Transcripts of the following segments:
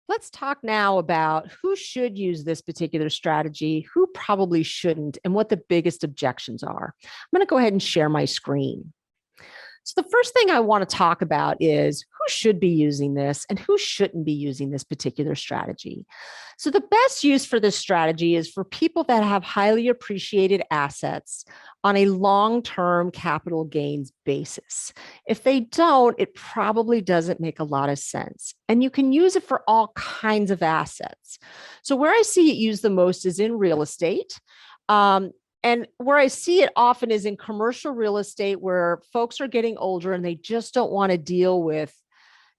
Let's talk now about who should use this particular strategy, who probably shouldn't, and what the biggest objections are. I'm going to go ahead and share my screen. So, the first thing I want to talk about is who should be using this and who shouldn't be using this particular strategy. So, the best use for this strategy is for people that have highly appreciated assets on a long term capital gains basis. If they don't, it probably doesn't make a lot of sense. And you can use it for all kinds of assets. So, where I see it used the most is in real estate. Um, and where I see it often is in commercial real estate where folks are getting older and they just don't want to deal with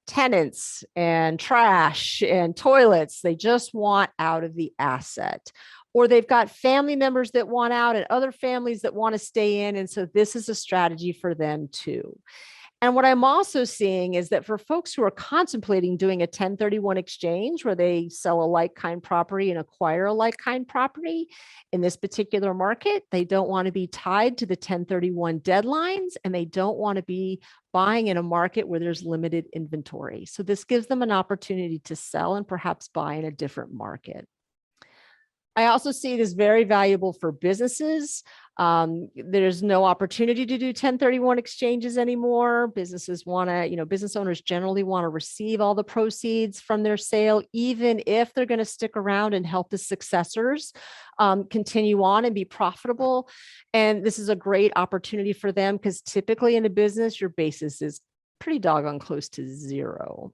tenants and trash and toilets. They just want out of the asset. Or they've got family members that want out and other families that want to stay in. And so this is a strategy for them too. And what I'm also seeing is that for folks who are contemplating doing a 1031 exchange where they sell a like kind property and acquire a like kind property in this particular market, they don't want to be tied to the 1031 deadlines and they don't want to be buying in a market where there's limited inventory. So this gives them an opportunity to sell and perhaps buy in a different market. I also see it as very valuable for businesses. There's no opportunity to do 1031 exchanges anymore. Businesses want to, business owners generally want to receive all the proceeds from their sale, even if they're going to stick around and help the successors continue on and be profitable. And this is a great opportunity for them because typically in a business, your basis is pretty doggone close to zero.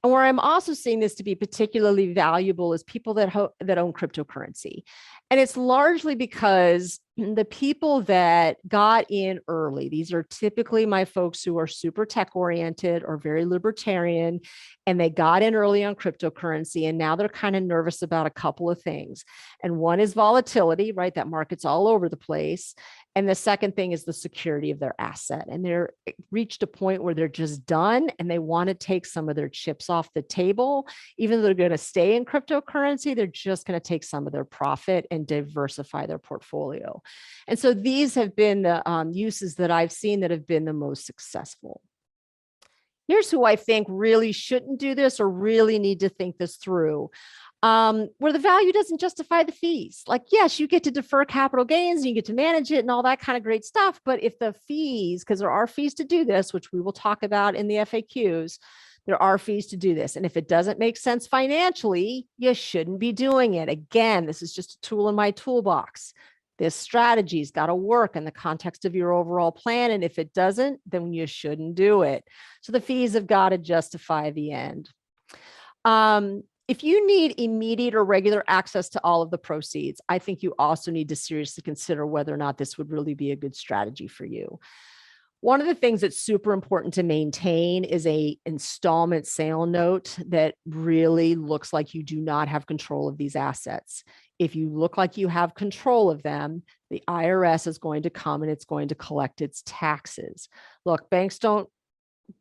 And where I'm also seeing this to be particularly valuable is people that own cryptocurrency. And it's largely because the people that got in early, these are typically my folks who are super tech oriented or very libertarian, and they got in early on cryptocurrency. And now they're kind of nervous about a couple of things. And one is volatility, right? That market's all over the place. And the second thing is the security of their asset. And they're reached a point where they're just done and they want to take some of their chips off the table. Even though they're going to stay in cryptocurrency, they're just going to take some of their profit and diversify their portfolio. And so these have been the uses that I've seen that have been the most successful. Here's who I think really shouldn't do this or really need to think this through. Where the value doesn't justify the fees. Like, yes, you get to defer capital gains and you get to manage it and all that kind of great stuff. But if the fees, because there are fees to do this, which we will talk about in the FAQs, there are fees to do this. And if it doesn't make sense financially, you shouldn't be doing it. Again, this is just a tool in my toolbox. This strategy's got to work in the context of your overall plan. And if it doesn't, then you shouldn't do it. So the fees have got to justify the end. If you need immediate or regular access to all of the proceeds, I think you also need to seriously consider whether or not this would really be a good strategy for you. One of the things that's super important to maintain is a installment sale note that really looks like you do not have control of these assets. If you look like you have control of them, the IRS is going to come and it's going to collect its taxes. Look, banks don't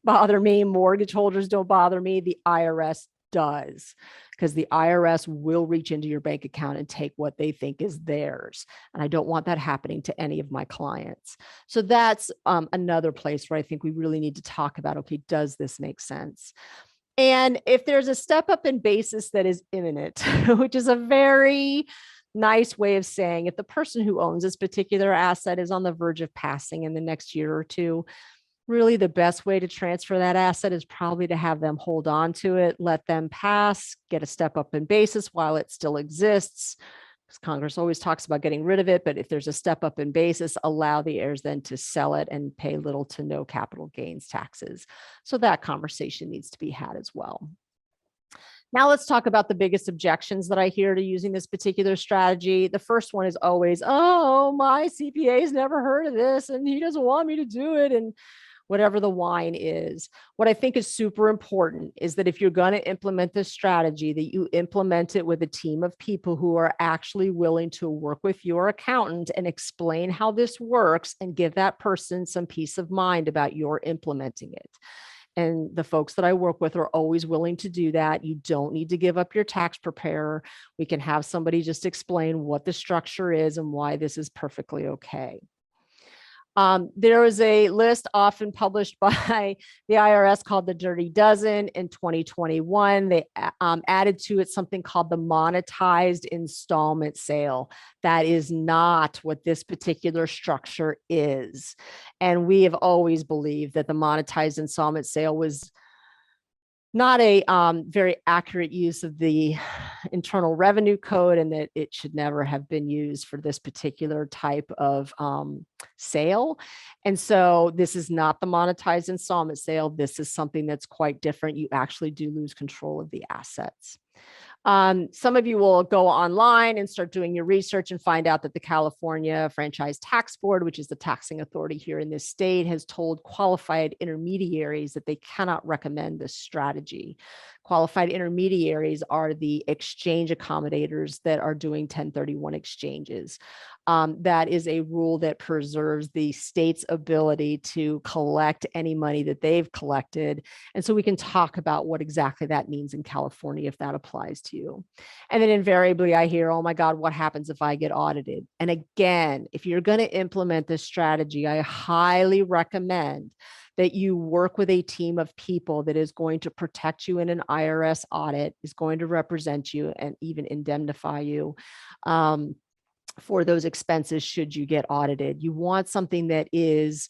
bother me, mortgage holders don't bother me, the IRS does, because the IRS will reach into your bank account and take what they think is theirs. And I don't want that happening to any of my clients. So that's another place where I think we really need to talk about, okay, does this make sense? And if there's a step up in basis that is imminent, which is a very nice way of saying if the person who owns this particular asset is on the verge of passing in the next year or two, really the best way to transfer that asset is probably to have them hold on to it, let them pass, get a step up in basis while it still exists. Because Congress always talks about getting rid of it, but if there's a step up in basis, allow the heirs then to sell it and pay little to no capital gains taxes. So that conversation needs to be had as well. Now let's talk about the biggest objections that I hear to using this particular strategy. The first one is always, oh, my CPA's never heard of this and he doesn't want me to do it. And whatever the whine is. What I think is super important is that if you're going to implement this strategy, that you implement it with a team of people who are actually willing to work with your accountant and explain how this works and give that person some peace of mind about your implementing it. And the folks that I work with are always willing to do that. You don't need to give up your tax preparer. We can have somebody just explain what the structure is and why this is perfectly okay. There is a list often published by the IRS called the Dirty Dozen. In 2021. They added to it something called the monetized installment sale. That is not what this particular structure is. And we have always believed that the monetized installment sale was not a very accurate use of the Internal Revenue Code, and that it should never have been used for this particular type of sale. And so this is not the monetized installment sale. This is something that's quite different. You actually do lose control of the assets. Some of you will go online and start doing your research and find out that the California Franchise Tax Board, which is the taxing authority here in this state, has told qualified intermediaries that they cannot recommend this strategy. Qualified intermediaries are the exchange accommodators that are doing 1031 exchanges. That is a rule that preserves the state's ability to collect any money that they've collected. And so we can talk about what exactly that means in California if that applies to you. And then invariably I hear, oh my God, what happens if I get audited? And again, if you're going to implement this strategy, I highly recommend that you work with a team of people that is going to protect you in an IRS audit, is going to represent you and even indemnify you for those expenses should you get audited. You want something that is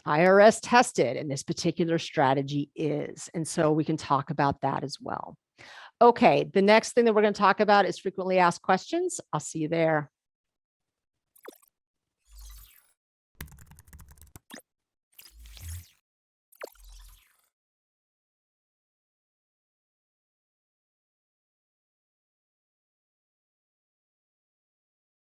IRS tested, and this particular strategy is. And so we can talk about that as well. Okay, the next thing that we're going to talk about is frequently asked questions. I'll see you there.